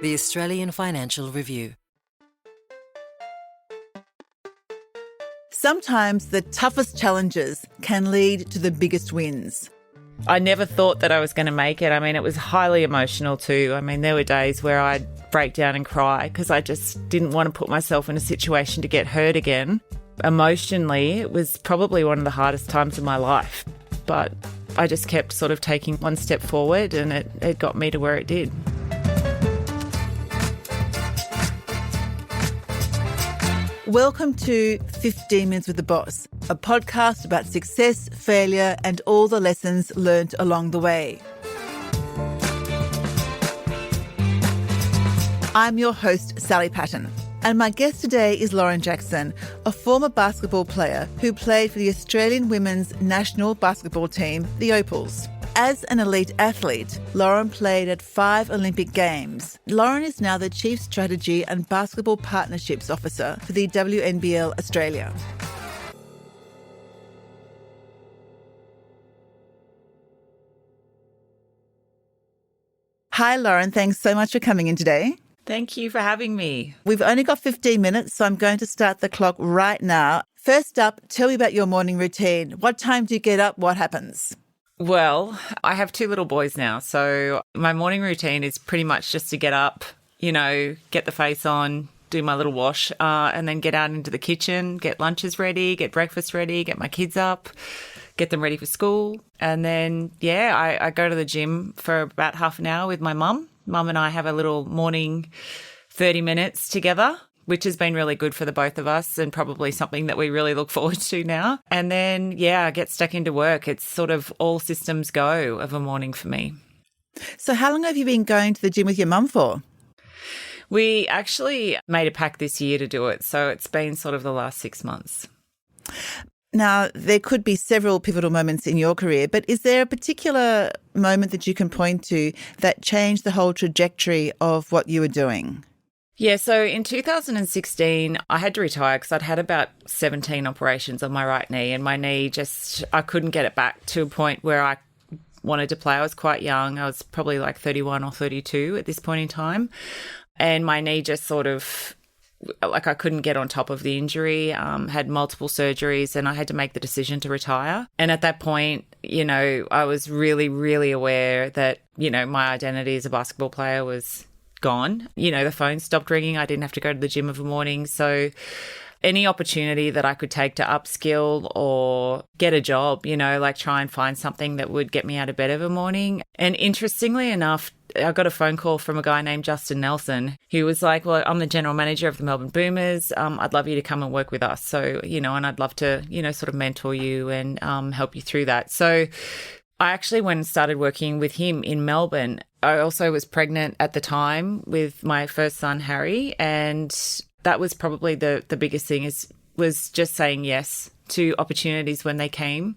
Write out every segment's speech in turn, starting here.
The Australian Financial Review. Sometimes the toughest challenges can lead to the biggest wins. I never thought that I was going to make it. I mean, it was highly emotional too. I mean, there were days where I'd break down and cry because I just didn't want to put myself in a situation to get hurt again. Emotionally, it was probably one of the hardest times of my life. But I just kept sort of taking one step forward, and it got me to where it did. Welcome to 15 Minutes with the Boss, a podcast about success, failure, and all the lessons learnt along the way. I'm your host, Sally Patton, and my guest today is Lauren Jackson, a former basketball player who played for the Australian Women's National Basketball Team, the Opals. As an elite athlete, Lauren played at 5 Olympic Games. Lauren is now the Chief Strategy and Basketball Partnerships Officer for the WNBL Australia. Hi, Lauren. Thanks so much for coming in today. Thank you for having me. We've only got 15 minutes, so I'm going to start the clock right now. First up, tell me about your morning routine. What time do you get up? What happens? Well, I have 2 little boys now, so my morning routine is pretty much just to get up, get the face on, do my little wash, and then get out into the kitchen, get lunches ready, get breakfast ready, get my kids up, get them ready for school. And then, I go to the gym for about half an hour with my mum. Mum and I have a little morning 30 minutes together, which has been really good for the both of us and probably something that we really look forward to now. And then, I get stuck into work. It's sort of all systems go of a morning for me. So how long have you been going to the gym with your mum for? We actually made a pact this year to do it. So it's been sort of the last 6 months. Now, there could be several pivotal moments in your career, but is there a particular moment that you can point to that changed the whole trajectory of what you were doing? Yeah, so in 2016, I had to retire because I'd had about 17 operations on my right knee, and my knee I couldn't get it back to a point where I wanted to play. I was quite young. I was probably like 31 or 32 at this point in time. And my knee just sort of, I couldn't get on top of the injury, had multiple surgeries, and I had to make the decision to retire. And at that point, I was really, really aware that, my identity as a basketball player was gone. The phone stopped ringing. I didn't have to go to the gym of a morning. So any opportunity that I could take to upskill or get a job, try and find something that would get me out of bed of a morning. And interestingly enough, I got a phone call from a guy named Justin Nelson. He was like, well, I'm the general manager of the Melbourne Boomers. I'd love you to come and work with us. So, and I'd love to, sort of mentor you and help you through that. So I actually went and started working with him in Melbourne. I also was pregnant at the time with my first son, Harry, and that was probably the biggest thing was just saying yes to opportunities when they came.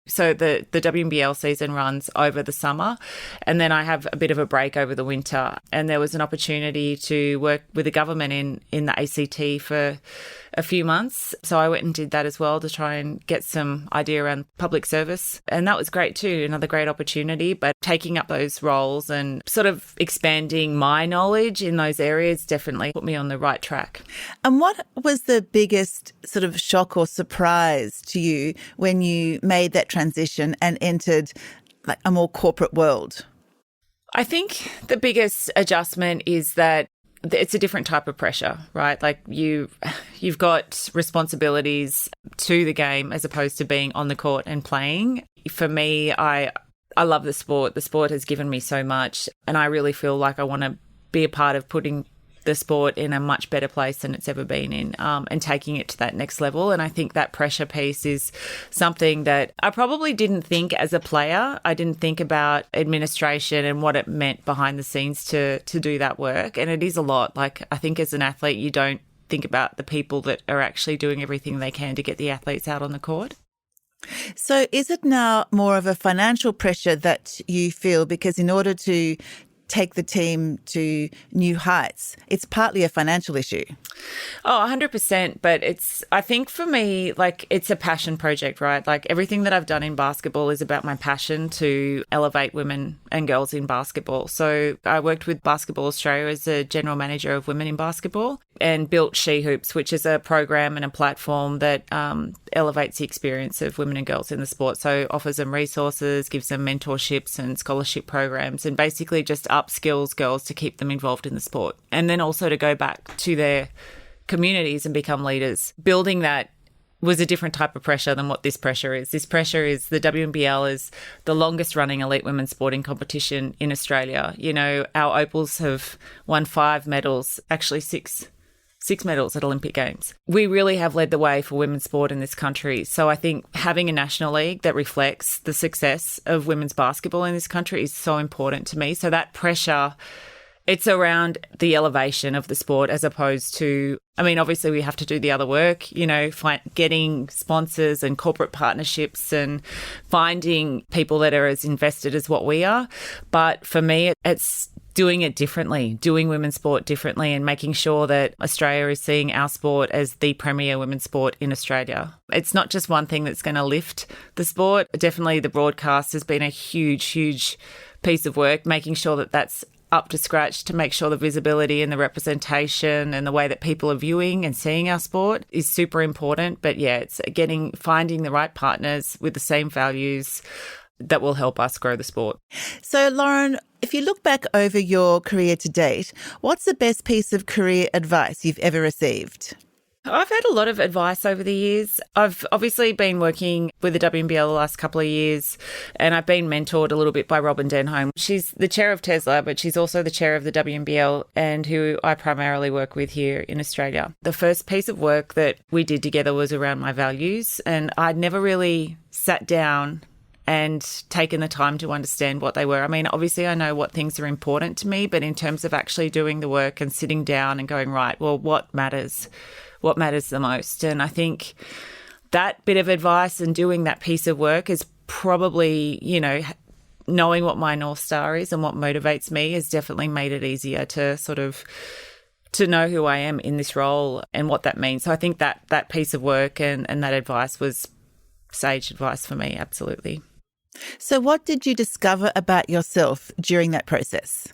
So the WNBL season runs over the summer, and then I have a bit of a break over the winter. And there was an opportunity to work with the government in the ACT for a few months. So I went and did that as well to try and get some idea around public service. And that was great too, another great opportunity. But taking up those roles and sort of expanding my knowledge in those areas definitely put me on the right track. And what was the biggest sort of shock or surprise to you when you made that transition and entered like a more corporate world? I think the biggest adjustment is that it's a different type of pressure, right? Like you've got responsibilities to the game as opposed to being on the court and playing. For me, I love the sport. The sport has given me so much, and I really feel like I want to be a part of putting the sport in a much better place than it's ever been in, and taking it to that next level. And I think that pressure piece is something that I probably didn't think as a player. I didn't think about administration and what it meant behind the scenes to do that work. And it is a lot. Like, I think as an athlete, you don't think about the people that are actually doing everything they can to get the athletes out on the court. So is it now more of a financial pressure that you feel? Because in order to take the team to new heights, it's partly a financial issue. Oh, 100%. But I think for me, like, it's a passion project, right? Like, everything that I've done in basketball is about my passion to elevate women and girls in basketball. So I worked with Basketball Australia as a general manager of women in basketball and built She Hoops, which is a program and a platform that elevates the experience of women and girls in the sport. So offers them resources, gives them mentorships and scholarship programs, and basically just upskills girls to keep them involved in the sport. And then also to go back to their communities and become leaders. Building that was a different type of pressure than what this pressure is. This pressure is the WNBL is the longest running elite women's sporting competition in Australia. You know, our Opals have won 5 medals, actually six medals at Olympic Games. We really have led the way for women's sport in this country. So I think having a national league that reflects the success of women's basketball in this country is so important to me. So that pressure, it's around the elevation of the sport as opposed to, I mean, obviously we have to do the other work, you know, getting sponsors and corporate partnerships and finding people that are as invested as what we are. But for me, it's doing it differently, doing women's sport differently and making sure that Australia is seeing our sport as the premier women's sport in Australia. It's not just one thing that's going to lift the sport. Definitely the broadcast has been a huge, huge piece of work, making sure that that's up to scratch to make sure the visibility and the representation and the way that people are viewing and seeing our sport is super important. But yeah, it's finding the right partners with the same values that will help us grow the sport. So, Lauren, if you look back over your career to date, what's the best piece of career advice you've ever received? I've had a lot of advice over the years. I've obviously been working with the WNBL the last couple of years, and I've been mentored a little bit by Robin Denholm. She's the chair of Tesla, but she's also the chair of the WNBL and who I primarily work with here in Australia. The first piece of work that we did together was around my values, and I'd never really sat down and taken the time to understand what they were. I mean, obviously I know what things are important to me, but in terms of actually doing the work and sitting down and going, right, well, what matters? What matters the most? And I think that bit of advice and doing that piece of work is probably, you know, knowing what my North Star is and what motivates me has definitely made it easier to sort of to know who I am in this role and what that means. So I think that piece of work and that advice was sage advice for me, absolutely. So what did you discover about yourself during that process?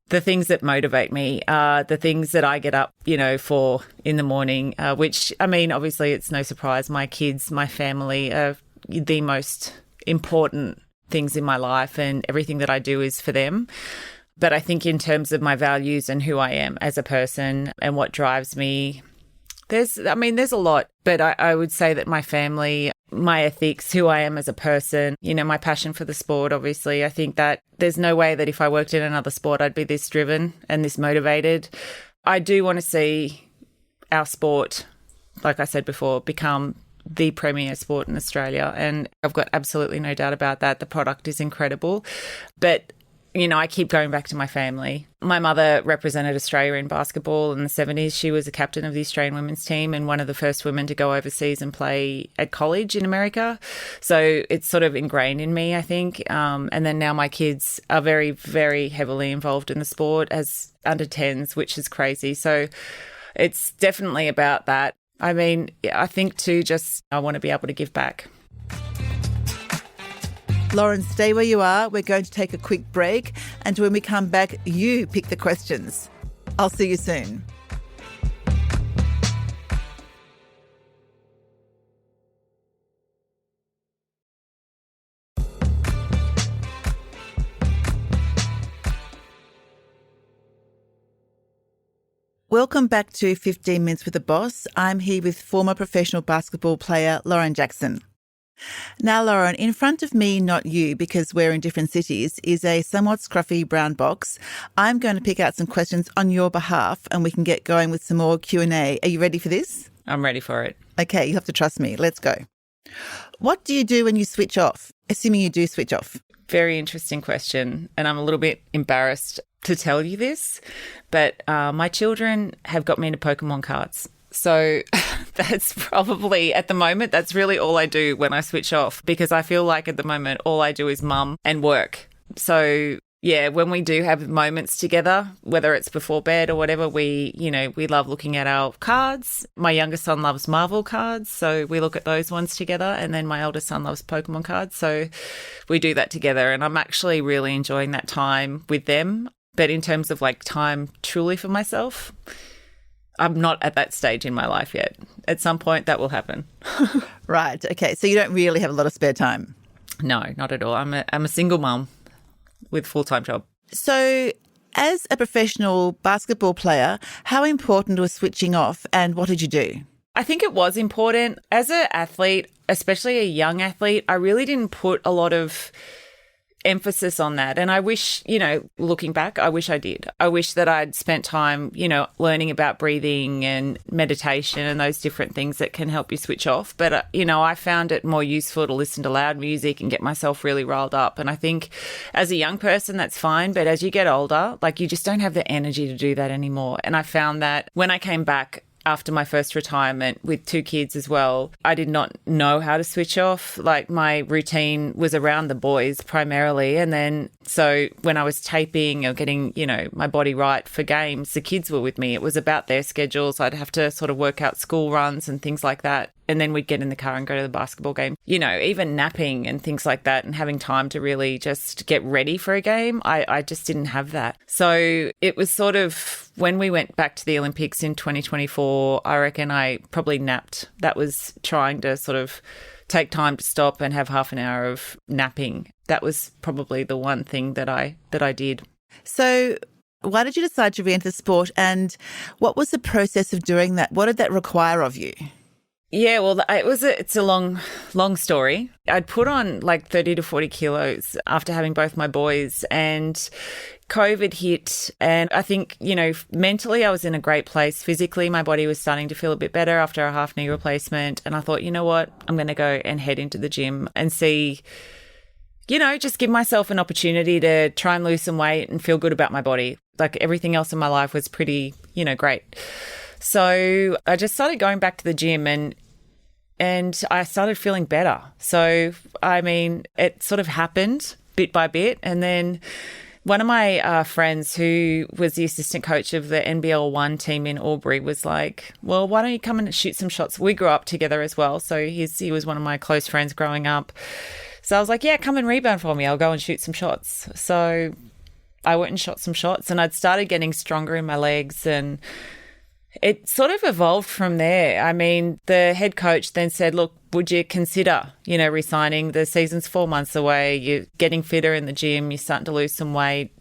The things that motivate me are the things that I get up, you know, for in the morning, which, I mean, obviously it's no surprise. My kids, my family are the most important things in my life and everything that I do is for them. But I think in terms of my values and who I am as a person and what drives me, there's a lot, but I would say that my family, my ethics, who I am as a person, you know, my passion for the sport, obviously, I think that there's no way that if I worked in another sport, I'd be this driven and this motivated. I do want to see our sport, like I said before, become the premier sport in Australia. And I've got absolutely no doubt about that. The product is incredible. But you know, I keep going back to my family. My mother represented Australia in basketball in the 70s. She was a captain of the Australian women's team and one of the first women to go overseas and play at college in America. So it's sort of ingrained in me, I think. And then now my kids are very, very heavily involved in the sport as under 10s, which is crazy. So it's definitely about that. I mean, I think too, just I want to be able to give back. Lauren, stay where you are. We're going to take a quick break. And when we come back, you pick the questions. I'll see you soon. Welcome back to 15 Minutes with the Boss. I'm here with former professional basketball player Lauren Jackson. Now, Lauren, in front of me, not you, because we're in different cities, is a somewhat scruffy brown box. I'm going to pick out some questions on your behalf and we can get going with some more Q&A. Are you ready for this? I'm ready for it. Okay, you have to trust me. Let's go. What do you do when you switch off, assuming you do switch off? Very interesting question. And I'm a little bit embarrassed to tell you this, but my children have got me into Pokemon cards. So that's probably, at the moment, that's really all I do when I switch off, because I feel like at the moment, all I do is mum and work. So, Yeah, when we do have moments together, whether it's before bed or whatever, we love looking at our cards. My youngest son loves Marvel cards, so we look at those ones together. And then my eldest son loves Pokemon cards, so we do that together. And I'm actually really enjoying that time with them. But in terms of like time truly for myself, I'm not at that stage in my life yet. At some point that will happen. Right. Okay. So you don't really have a lot of spare time? No, not at all. I'm a single mum with a full-time job. So as a professional basketball player, how important was switching off and what did you do? I think it was important. As an athlete, especially a young athlete, I really didn't put a lot of emphasis on that. And I wish, looking back, I wish I did. I wish that I'd spent time, learning about breathing and meditation and those different things that can help you switch off. But, I found it more useful to listen to loud music and get myself really riled up. And I think as a young person, that's fine. But as you get older, like you just don't have the energy to do that anymore. And I found that when I came back after my first retirement with 2 kids as well, I did not know how to switch off. Like my routine was around the boys primarily. And then so when I was taping or getting, my body right for games, the kids were with me. It was about their schedules. I'd have to sort of work out school runs and things like that. And then we'd get in the car and go to the basketball game. Even napping and things like that and having time to really just get ready for a game, I just didn't have that. So it was sort of when we went back to the Olympics in 2024, I reckon I probably napped. That was trying to sort of take time to stop and have half an hour of napping. That was probably the one thing that I did. So why did you decide to re-enter sport and what was the process of doing that? What did that require of you? Yeah, well, it's a long story. I'd put on like 30 to 40 kilos after having both my boys and COVID hit. And I think, mentally I was in a great place. Physically, my body was starting to feel a bit better after a half knee replacement. And I thought, you know what, I'm going to go and head into the gym and see, just give myself an opportunity to try and lose some weight and feel good about my body. Like everything else in my life was pretty, great. So I just started going back to the gym and I started feeling better. So, it sort of happened bit by bit. And then one of my friends who was the assistant coach of the NBL 1 team in Albury was like, well, why don't you come and shoot some shots? We grew up together as well. So he was one of my close friends growing up. So I was like, yeah, come and rebound for me. I'll go and shoot some shots. So I went and shot some shots and I'd started getting stronger in my legs and it sort of evolved from there. The head coach then said, look, would you consider, resigning? The season's 4 months away. You're getting fitter in the gym. You're starting to lose some weight.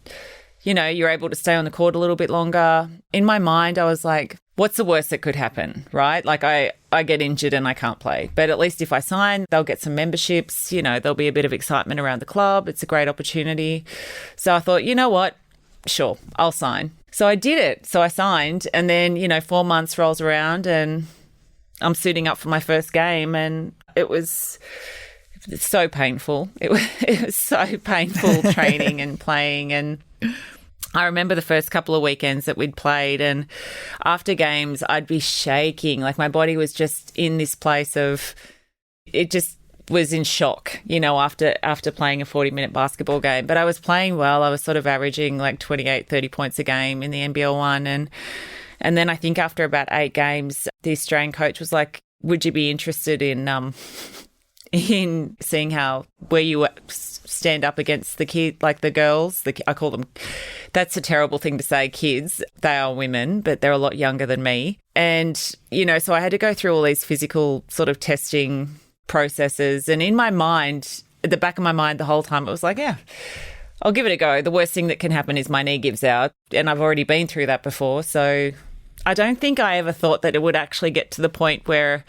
You're able to stay on the court a little bit longer. In my mind, I was like, what's the worst that could happen, right? Like I get injured and I can't play. But at least if I sign, they'll get some memberships. There'll be a bit of excitement around the club. It's a great opportunity. So I thought, you know what? Sure, I'll sign. So I did it. So I signed and then, 4 months rolls around and I'm suiting up for my first game and it was so painful. It was so painful training and playing. And I remember the first couple of weekends that we'd played and after games I'd be shaking. Like my body was just in this place of it just was in shock, after playing a 40-minute basketball game. But I was playing well. I was sort of averaging like 28, 30 points a game in the NBL 1. And then I think after about 8 games, the Australian coach was like, would you be interested in seeing where you stand up against the kid, like the girls? I call them, that's a terrible thing to say, kids. They are women, but they're a lot younger than me. And, so I had to go through all these physical sort of testing processes. And in my mind, at the back of my mind the whole time, it was like, yeah, I'll give it a go. The worst thing that can happen is my knee gives out. And I've already been through that before. So I don't think I ever thought that it would actually get to the point where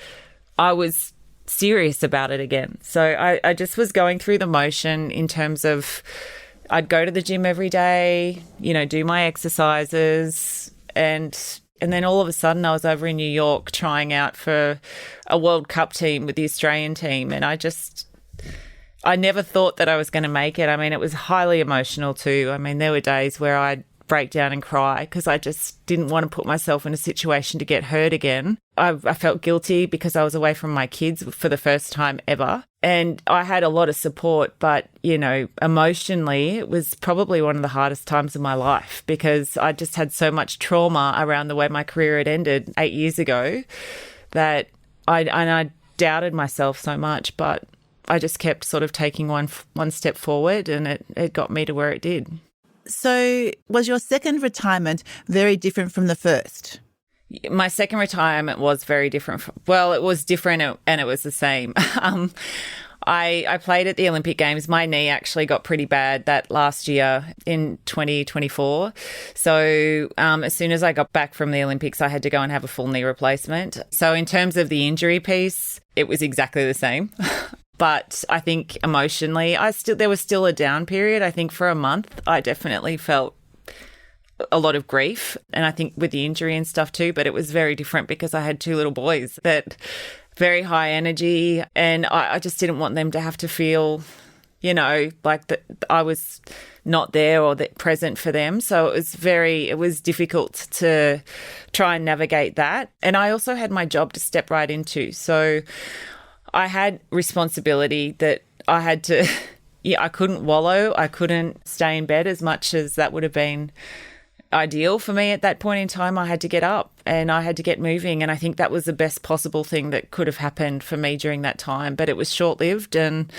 I was serious about it again. So I just was going through the motion in terms of I'd go to the gym every day, do my exercises and then all of a sudden I was over in New York trying out for a World Cup team with the Australian team. And I never thought that I was going to make it. It was highly emotional too. There were days where I'd break down and cry because I just didn't want to put myself in a situation to get hurt again. I felt guilty because I was away from my kids for the first time ever. And I had a lot of support, but, emotionally, it was probably one of the hardest times of my life because I just had so much trauma around the way my career had ended 8 years ago that I doubted myself so much, but I just kept sort of taking one step forward, and it got me to where it did. So was your second retirement very different from the first? My second retirement was very different. Well, it was different and it was the same. I played at the Olympic Games. My knee actually got pretty bad that last year in 2024. So as soon as I got back from the Olympics, I had to go and have a full knee replacement. So in terms of the injury piece, it was exactly the same. But I think emotionally, there was still a down period. I think for a month, I definitely felt a lot of grief, and I think with the injury and stuff too, but it was very different because I had 2 little boys that very high energy, and I just didn't want them to have to feel, like that I was not there or that present for them. So it was difficult to try and navigate that. And I also had my job to step right into. So I had responsibility that I had to, I couldn't wallow. I couldn't stay in bed as much as that would have been ideal for me at that point in time. I had to get up and I had to get moving. And I think that was the best possible thing that could have happened for me during that time. But it was short-lived and,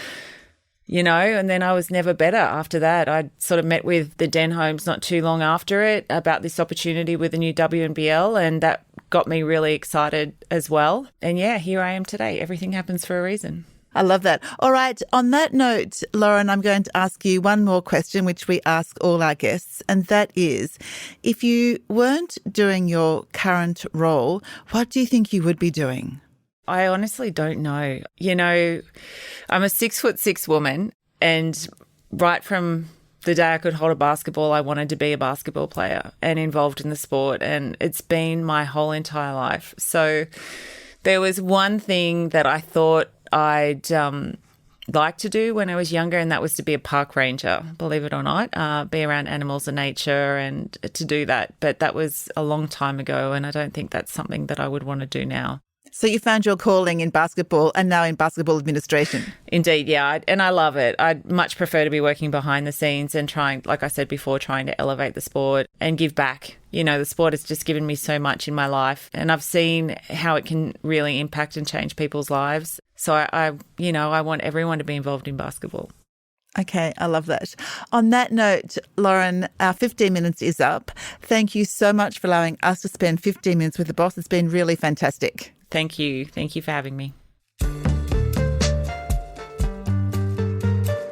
and then I was never better after that. I sort of met with the Denholmes not too long after it about this opportunity with the new WNBL, and that got me really excited as well. And yeah, here I am today. Everything happens for a reason. I love that. All right. On that note, Lauren, I'm going to ask you one more question, which we ask all our guests, and that is, if you weren't doing your current role, what do you think you would be doing? I honestly don't know. I'm a 6'6" woman, and right from the day I could hold a basketball, I wanted to be a basketball player and involved in the sport, and it's been my whole entire life. So there was one thing that I thought I'd like to do when I was younger, and that was to be a park ranger, believe it or not, be around animals and nature and to do that. But that was a long time ago, and I don't think that's something that I would want to do now. So you found your calling in basketball and now in basketball administration. Indeed, yeah. And I love it. I'd much prefer to be working behind the scenes and trying, like I said before, trying to elevate the sport and give back. The sport has just given me so much in my life, and I've seen how it can really impact and change people's lives. So I want everyone to be involved in basketball. Okay, I love that. On that note, Lauren, our 15 minutes is up. Thank you so much for allowing us to spend 15 minutes with the boss. It's been really fantastic. Thank you. Thank you for having me.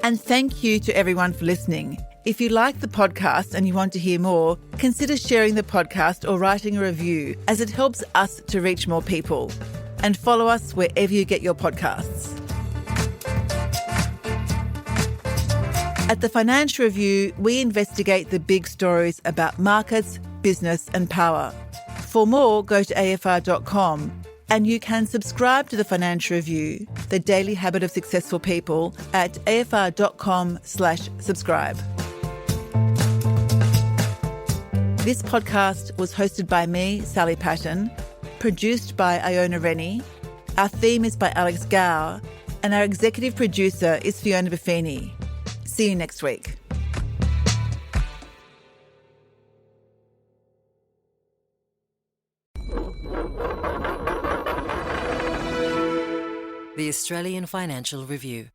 And thank you to everyone for listening. If you like the podcast and you want to hear more, consider sharing the podcast or writing a review, as it helps us to reach more people. And follow us wherever you get your podcasts. At the Financial Review, we investigate the big stories about markets, business and power. For more, go to afr.com. And you can subscribe to the Financial Review, the daily habit of successful people, at afr.com/subscribe. This podcast was hosted by me, Sally Patton, produced by Iona Rennie. Our theme is by Alex Gower, and our executive producer is Fiona Buffini. See you next week. The Australian Financial Review.